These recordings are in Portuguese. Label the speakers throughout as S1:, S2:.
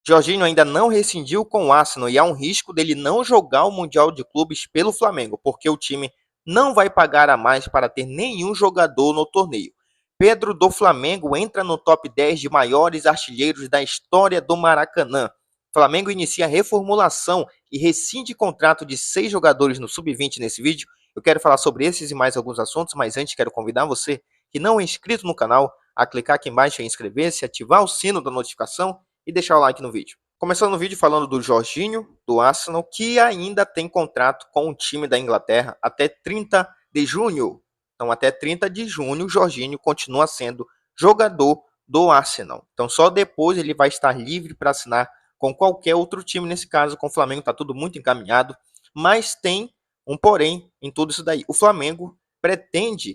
S1: Jorginho ainda não rescindiu com o Arsenal e há um risco dele não jogar o Mundial de Clubes pelo Flamengo, porque o time não vai pagar a mais para ter nenhum jogador no torneio. Pedro do Flamengo entra no top 10 de maiores artilheiros da história do Maracanã. Flamengo inicia a reformulação e rescinde contrato de 6 jogadores no Sub-20 nesse vídeo. Eu quero falar sobre esses e mais alguns assuntos, mas antes quero convidar você que não é inscrito no canal a clicar aqui embaixo em inscrever-se, ativar o sino da notificação e deixar o like no vídeo. Começando o vídeo falando do Jorginho, do Arsenal, que ainda tem contrato com o time da Inglaterra até 30 de junho. Então, até 30 de junho, o Jorginho continua sendo jogador do Arsenal. Então, só depois ele vai estar livre para assinar com qualquer outro time. Nesse caso, com o Flamengo, está tudo muito encaminhado. Mas tem um porém em tudo isso daí. O Flamengo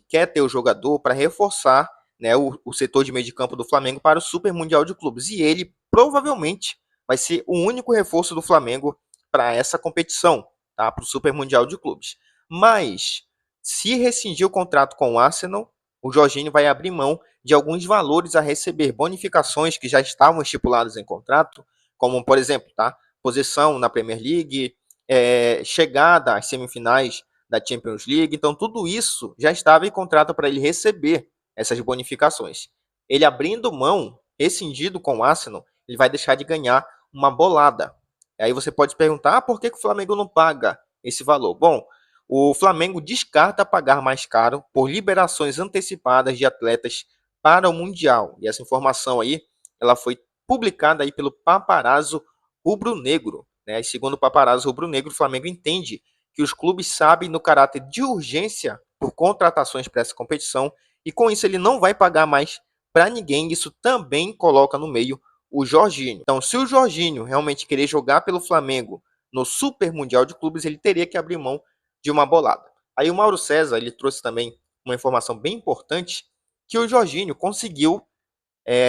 S1: quer ter o jogador para reforçar, né, o setor de meio de campo do Flamengo para o Super Mundial de Clubes. E ele provavelmente vai ser o único reforço do Flamengo para essa competição, tá? Para o Super Mundial de Clubes. Mas, se rescindir o contrato com o Arsenal, o Jorginho vai abrir mão de alguns valores a receber, bonificações que já estavam estipuladas em contrato, como, por exemplo, tá? Posição na Premier League, chegada às semifinais da Champions League. Então, tudo isso já estava em contrato para ele receber essas bonificações. Ele abrindo mão, rescindido com o Arsenal, ele vai deixar de ganhar uma bolada. Aí você pode se perguntar, por que o Flamengo não paga esse valor? Bom, o Flamengo descarta pagar mais caro por liberações antecipadas de atletas para o Mundial. E essa informação aí, ela foi publicada aí pelo Paparazzo Rubro-Negro, né? E segundo o Paparazzo Rubro-Negro, o Flamengo entende que os clubes sabem no caráter de urgência por contratações para essa competição e com isso ele não vai pagar mais para ninguém. Isso também coloca no meio o Jorginho. Então, se o Jorginho realmente querer jogar pelo Flamengo no Super Mundial de Clubes, ele teria que abrir mão de uma bolada. Aí o Mauro César, ele trouxe também uma informação bem importante, que o Jorginho conseguiu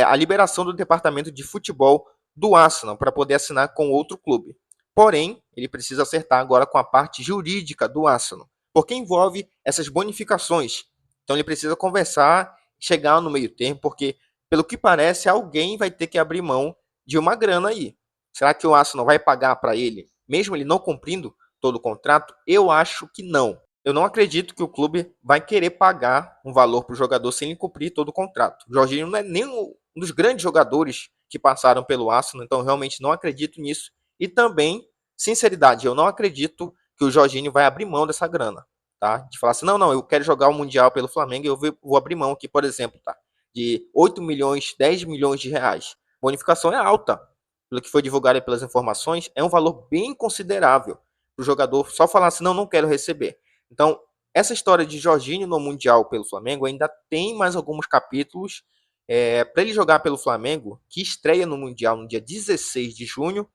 S1: a liberação do departamento de futebol do Arsenal para poder assinar com outro clube. Porém, ele precisa acertar agora com a parte jurídica do Arsenal, porque envolve essas bonificações. Então ele precisa conversar, chegar no meio termo, porque, pelo que parece, alguém vai ter que abrir mão de uma grana aí. Será que o Arsenal vai pagar para ele, mesmo ele não cumprindo todo o contrato? Eu acho que não. Eu não acredito que o clube vai querer pagar um valor para o jogador sem ele cumprir todo o contrato. O Jorginho não é nem um dos grandes jogadores que passaram pelo Arsenal, então realmente não acredito nisso. E também, sinceridade, eu não acredito que o Jorginho vai abrir mão dessa grana, tá? De falar assim, não, eu quero jogar o Mundial pelo Flamengo e eu vou abrir mão aqui, por exemplo, tá? De 8 milhões, 10 milhões de reais. A bonificação é alta, pelo que foi divulgado pelas informações, é um valor bem considerável. O jogador só falar assim, não quero receber. Então, essa história de Jorginho no Mundial pelo Flamengo ainda tem mais alguns capítulos. Para ele jogar pelo Flamengo, que estreia no Mundial no dia 16 de junho,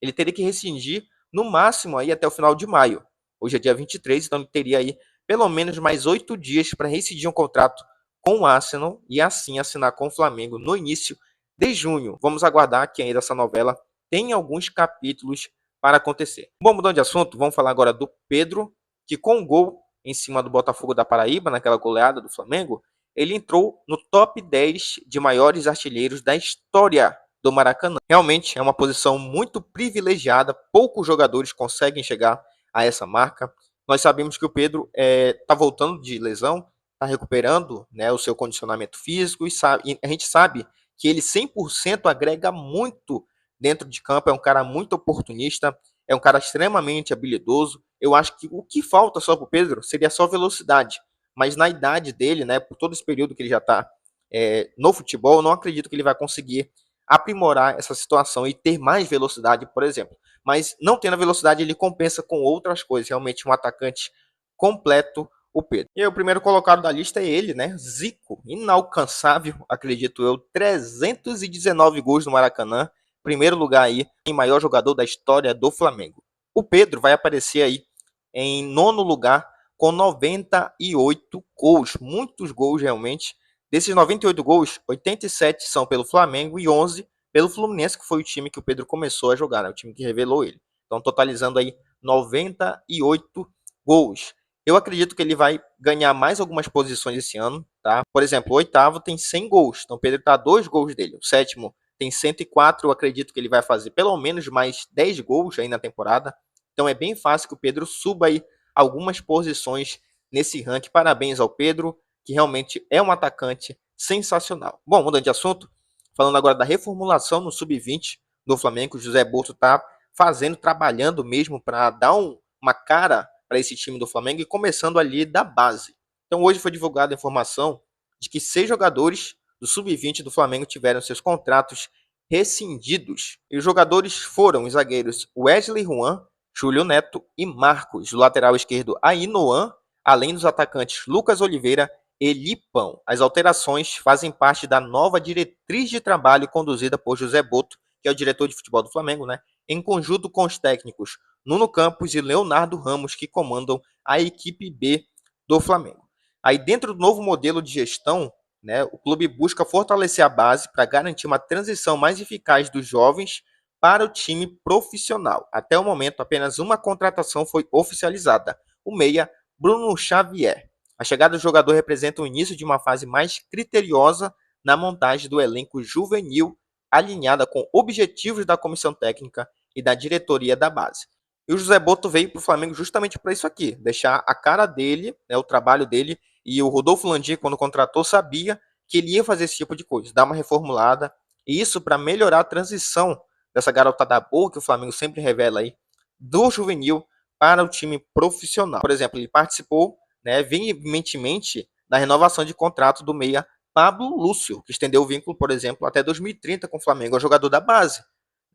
S1: ele teria que rescindir no máximo aí até o final de maio. Hoje é dia 23, então ele teria aí pelo menos mais 8 dias para rescindir um contrato com o Arsenal e assim assinar com o Flamengo no início de junho. Vamos aguardar que ainda essa novela tem alguns capítulos para acontecer. Bom, mudando de assunto, vamos falar agora do Pedro, que com o gol em cima do Botafogo da Paraíba, naquela goleada do Flamengo, ele entrou no top 10 de maiores artilheiros da história do Maracanã. Realmente é uma posição muito privilegiada, poucos jogadores conseguem chegar a essa marca. Nós sabemos que o Pedro está voltando de lesão, está recuperando, né, o seu condicionamento físico e a gente sabe que ele 100% agrega muito dentro de campo, é um cara muito oportunista, é um cara extremamente habilidoso. Eu acho que o que falta só para o Pedro seria só velocidade. Mas na idade dele, né, por todo esse período que ele já está no futebol, eu não acredito que ele vai conseguir aprimorar essa situação e ter mais velocidade, por exemplo. Mas não tendo a velocidade, ele compensa com outras coisas. Realmente um atacante completo, o Pedro. E aí, o primeiro colocado da lista é ele, né? Zico, inalcançável, acredito eu. 319 gols no Maracanã. Primeiro lugar aí, em maior jogador da história do Flamengo. O Pedro vai aparecer aí em nono lugar com 98 gols. Muitos gols realmente. Desses 98 gols, 87 são pelo Flamengo e 11 pelo Fluminense, que foi o time que o Pedro começou a jogar, né? O time que revelou ele. Então, totalizando aí 98 gols. Eu acredito que ele vai ganhar mais algumas posições esse ano, tá? Por exemplo, o oitavo tem 100 gols. Então, o Pedro está a 2 gols dele. O sétimo tem 104, eu acredito que ele vai fazer pelo menos mais 10 gols aí na temporada. Então é bem fácil que o Pedro suba aí algumas posições nesse ranking. Parabéns ao Pedro, que realmente é um atacante sensacional. Bom, mudando de assunto, falando agora da reformulação no sub-20 do Flamengo, o José Boto está trabalhando mesmo para dar uma cara para esse time do Flamengo e começando ali da base. Então hoje foi divulgada a informação de que 6 jogadores do sub-20 do Flamengo tiveram seus contratos rescindidos. E os jogadores foram os zagueiros Wesley Juan, Júlio Neto e Marcos, do lateral esquerdo Ainoan, além dos atacantes Lucas Oliveira e Lipão. As alterações fazem parte da nova diretriz de trabalho conduzida por José Boto, que é o diretor de futebol do Flamengo, né? Em conjunto com os técnicos Nuno Campos e Leonardo Ramos, que comandam a equipe B do Flamengo. Aí dentro do novo modelo de gestão, né, o clube busca fortalecer a base para garantir uma transição mais eficaz dos jovens para o time profissional. Até o momento, apenas uma contratação foi oficializada, o meia Bruno Xavier. A chegada do jogador representa o início de uma fase mais criteriosa na montagem do elenco juvenil, alinhada com objetivos da comissão técnica e da diretoria da base. E o José Boto veio para o Flamengo justamente para isso aqui, deixar a cara dele, né, o trabalho dele, e o Rodolfo Landim, quando contratou, sabia que ele ia fazer esse tipo de coisa, dar uma reformulada, e isso para melhorar a transição dessa garotada boa que o Flamengo sempre revela aí, do juvenil para o time profissional. Por exemplo, ele participou, né, veementemente da renovação de contrato do meia Pablo Lúcio, que estendeu o vínculo, por exemplo, até 2030 com o Flamengo, é um jogador da base.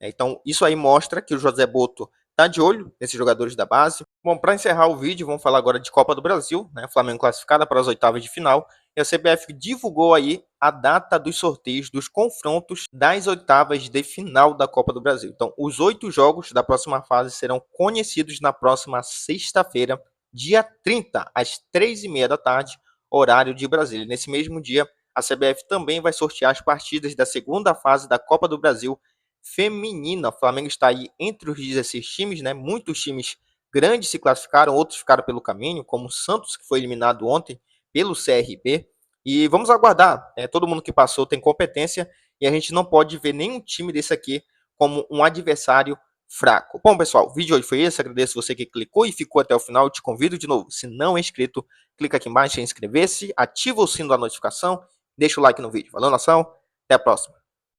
S1: Então, isso aí mostra que o José Boto está de olho nesses jogadores da base. Bom, para encerrar o vídeo, vamos falar agora de Copa do Brasil, né? Flamengo classificado para as oitavas de final. E a CBF divulgou aí a data dos sorteios dos confrontos das oitavas de final da Copa do Brasil. Então, os 8 jogos da próxima fase serão conhecidos na próxima sexta-feira, dia 30, às 3h30 da tarde, horário de Brasília. Nesse mesmo dia, a CBF também vai sortear as partidas da segunda fase da Copa do Brasil feminina. O Flamengo está aí entre os 16 times, né? Muitos times grandes se classificaram, outros ficaram pelo caminho, como o Santos, que foi eliminado ontem pelo CRB. E vamos aguardar, né? Todo mundo que passou tem competência e a gente não pode ver nenhum time desse aqui como um adversário fraco. Bom, pessoal, o vídeo hoje foi esse. Agradeço você que clicou e ficou até o final. Eu te convido de novo, se não é inscrito, clica aqui embaixo em inscrever-se, ativa o sino da notificação, deixa o like no vídeo. Valeu, nação, até a próxima.